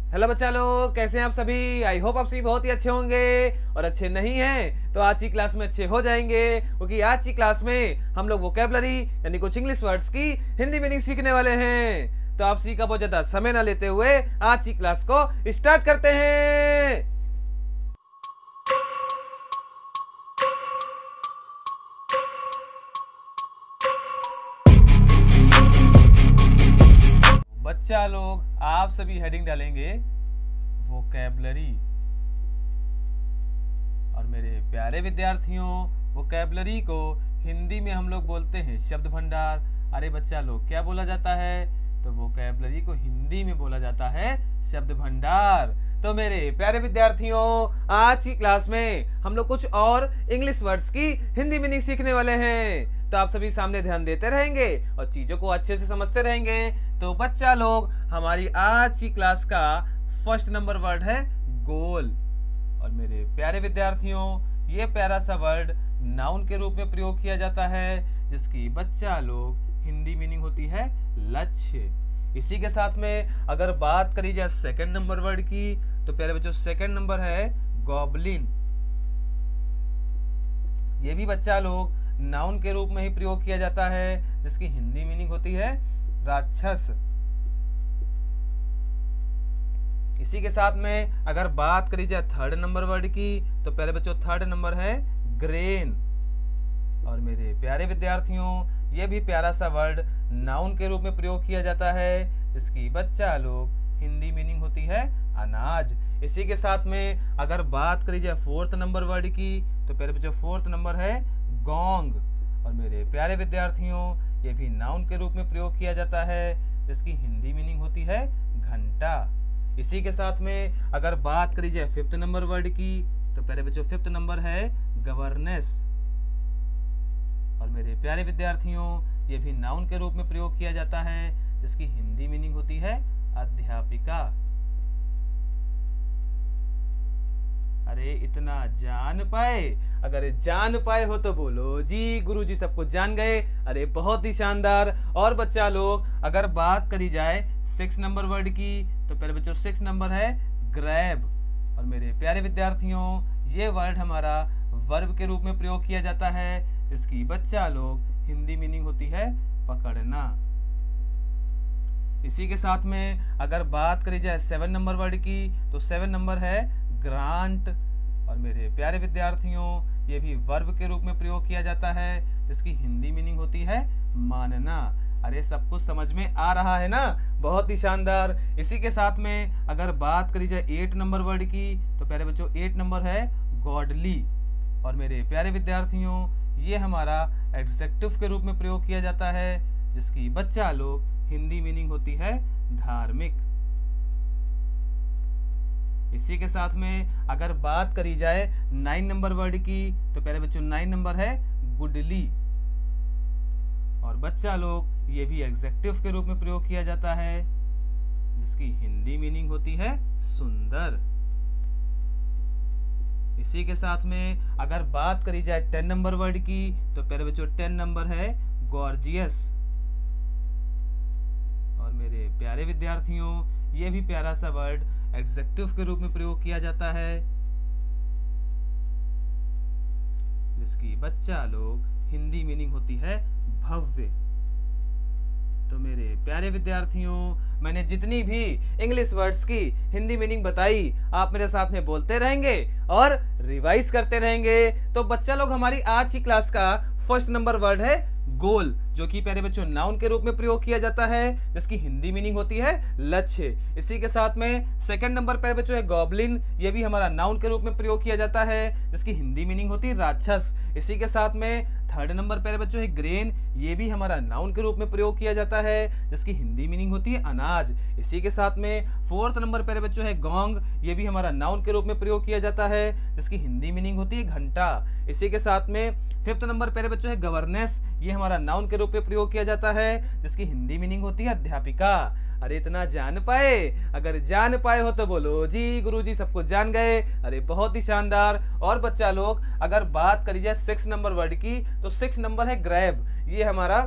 Hello बच्चा लोग, कैसे हैं आप सभी। आई होप आप सभी बहुत ही अच्छे होंगे, और अच्छे नहीं हैं तो आज की क्लास में अच्छे हो जाएंगे, क्योंकि आज की क्लास में हम लोग वोकैबुलरी यानी कुछ इंग्लिश वर्ड्स की हिंदी मीनिंग सीखने वाले हैं। तो आप सभी का बहुत ज्यादा समय ना लेते हुए आज की क्लास को स्टार्ट करते हैं। बच्चा लोग, आप सभी हेडिंग डालेंगे वोकैबुलरी। और मेरे प्यारे विद्यार्थियों, वोकैबुलरी को हिंदी में हम लोग बोलते हैं शब्द भंडार। अरे बच्चा लोग, क्या बोला जाता है? तो वोकैबुलरी को हिंदी में बोला जाता है शब्द भंडार। तो मेरे प्यारे विद्यार्थियों, आज की क्लास में हम लोग कुछ और इंग्लिश वर्ड्स की हिंदी मीनिंग सीखने वाले हैं। तो आप सभी सामने ध्यान देते रहेंगे और चीजों को अच्छे से समझते रहेंगे। तो बच्चा लोग, हमारी आज की क्लास का फर्स्ट नंबर वर्ड है गोल। और मेरे प्यारे विद्यार्थियों, ये प्यारा सा वर्ड नाउन के रूप में प्रयोग किया जाता है, जिसकी बच्चा लोग हिंदी मीनिंग होती है लक्ष्य। इसी के साथ में अगर बात करी जाए सेकंड नंबर वर्ड की, तो प्यारे बच्चों सेकंड नंबर है गॉबलिन। ये भी बच्चा लोग नाउन के रूप में ही प्रयोग किया जाता है, जिसकी हिंदी मीनिंग होती है राक्षस। इसी के साथ में अगर बात करी जाए थर्ड नंबर वर्ड की, तो पहले बच्चों थर्ड नंबर है ग्रेन। और मेरे प्यारे विद्यार्थियों, ये भी प्यारा सा वर्ड नाउन के रूप में प्रयोग किया जाता है, जिसकी बच्चा लोग हिंदी मीनिंग होती है अनाज। इसी के साथ में अगर बात करी जाए फोर्थ नंबर वर्ड की, तो पहले बच्चों फोर्थ नंबर है गोंग। और मेरे प्यारे विद्यार्थियों, ये भी नाउन के रूप में प्रयोग किया जाता है, जिसकी हिंदी मीनिंग होती है घंटा। इसी के साथ में अगर बात करी जाए फिफ्थ नंबर वर्ड की, तो पहले बच्चों फिफ्थ नंबर है गवर्नेंस। और मेरे प्यारे विद्यार्थियों, ये भी नाउन के रूप में प्रयोग किया जाता है, जिसकी हिंदी मीनिंग होती है अध्यापिका। अरे इतना जान पाए? अगर जान पाए हो तो बोलो जी गुरुजी सब कुछ जान गए। अरे बहुत ही शानदार। और बच्चा लोग, अगर बात करी जाए 6 नंबर वर्ड की, तो पहले बच्चों 6 नंबर है ग्रैब। और मेरे प्यारे विद्यार्थियों, ये वर्ड हमारा वर्ब के रूप में प्रयोग किया जाता है, जिसकी बच्चा लोग हिंदी मीनिंग होती है पकड़ना। इसी के साथ में अगर बात करी जाए 7 नंबर वर्ड की, तो 7 नंबर है ग्रांट। और मेरे प्यारे विद्यार्थियों, ये भी वर्ब के रूप में प्रयोग किया जाता है, जिसकी हिंदी मीनिंग होती है मानना। अरे सब कुछ समझ में आ रहा है ना? बहुत ही शानदार। इसी के साथ में अगर बात करी जाए 8 नंबर वर्ड की, तो प्यारे बच्चों 8 नंबर है गॉडली। और मेरे प्यारे विद्यार्थियों, ये हमारा एडजेक्टिव के रूप में प्रयोग किया जाता है, जिसकी बच्चा लोग हिंदी मीनिंग होती है धार्मिक। इसी के साथ में अगर बात करी जाए 9 नंबर वर्ड की, तो पहले बच्चों 9 नंबर है गुडली। और बच्चा लोग, ये भी एडजेक्टिव के रूप में प्रयोग किया जाता है, जिसकी हिंदी मीनिंग होती है सुंदर। इसी के साथ में अगर बात करी जाए 10 नंबर वर्ड की, तो पहले बच्चों 10 नंबर है गॉर्जियस। और मेरे प्यारे विद्यार्थियों, ये भी प्यारा सा वर्ड एडजेक्टिव के रूप में प्रयोग किया जाता है, जिसकी बच्चा लोग हिंदी मीनिंग होती है भव्य। तो मेरे प्यारे विद्यार्थियों, मैंने जितनी भी इंग्लिश वर्ड्स की हिंदी मीनिंग बताई, आप मेरे साथ में बोलते रहेंगे और रिवाइज करते रहेंगे। तो बच्चा लोग, हमारी आज की क्लास का फर्स्ट नंबर वर्ड है गोल, जो कि प्यारे बच्चों नाउन के रूप में प्रयोग किया जाता है, जिसकी हिंदी मीनिंग होती है लक्ष्य। इसी के साथ में सेकंड नंबर प्यारे बच्चों है गॉबलिन। ये भी हमारा नाउन के रूप में प्रयोग किया जाता है, जिसकी हिंदी मीनिंग होती है राक्षस। इसी के साथ में थर्ड नंबर प्यारे बच्चों है ग्रेन। ये भी हमारा नाउन के रूप में प्रयोग किया जाता है, जिसकी हिंदी मीनिंग होती है अनाज। इसी के साथ में फोर्थ नंबर प्यारे बच्चों है गोंग। ये भी हमारा नाउन के रूप में प्रयोग किया जाता है, जिसकी हिंदी मीनिंग होती है घंटा। इसी के साथ में फिफ्थ नंबर प्यारे बच्चों है गवर्नेंस। ये हमारा नाउन के रूप में प्रयोग किया जाता है, जिसकी हिंदी मीनिंग होती है अध्यापिका। अरे इतना जान पाए? अगर जान पाए हो तो बोलो जी गुरुजी सब कुछ जान गए। अरे बहुत ही शानदार। और बच्चा लोग, अगर बात करी जाए 6 नंबर वर्ड की, तो 6 नंबर है ग्रैब। ये हमारा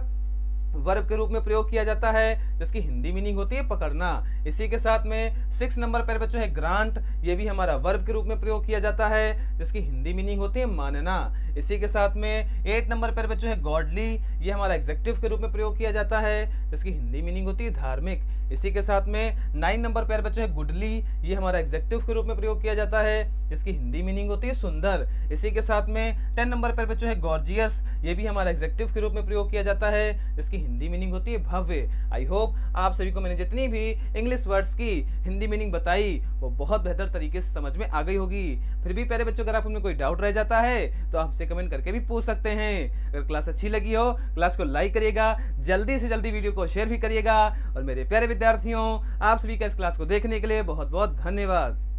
वर्ब के रूप में प्रयोग किया जाता है, जिसकी हिंदी मीनिंग होती है पकड़ना। इसी के साथ में 6 नंबर पर बच्चों है ग्रांट, ये भी हमारा वर्ब के रूप में प्रयोग किया जाता है, जिसकी हिंदी मीनिंग होती है मानना। इसी के साथ में 8 नंबर पर बच्चों है गॉडली, ये हमारा एग्जेक्टिव के रूप में प्रयोग किया जाता है, जिसकी हिंदी मीनिंग होती है धार्मिक। इसी के साथ में 9 नंबर पर बच्चों है गुडली, ये हमारा एग्जेक्टिव के रूप में प्रयोग किया जाता है, जिसकी हिंदी मीनिंग होती है सुंदर। इसी के साथ में 10 नंबर पर बच्चों है गॉर्जियस, ये भी हमारा एग्जेक्टिव के रूप में प्रयोग किया जाता है, जिसकी हिंदी मीनिंग होती है भव्य। आई होप आप सभी को मैंने जितनी भी इंग्लिश वर्ड्स की हिंदी मीनिंग बताई वो बहुत बेहतर तरीके से समझ में आ गई होगी। फिर भी प्यारे बच्चों, अगर आप में कोई डाउट रह जाता है तो आप हमसे कमेंट करके भी पूछ सकते हैं। अगर क्लास अच्छी लगी हो, क्लास को लाइक करिएगा, जल्दी से जल्दी वीडियो को शेयर भी करिएगा। और मेरे प्यारे विद्यार्थियों, आप सभी का इस क्लास को देखने के लिए बहुत बहुत धन्यवाद।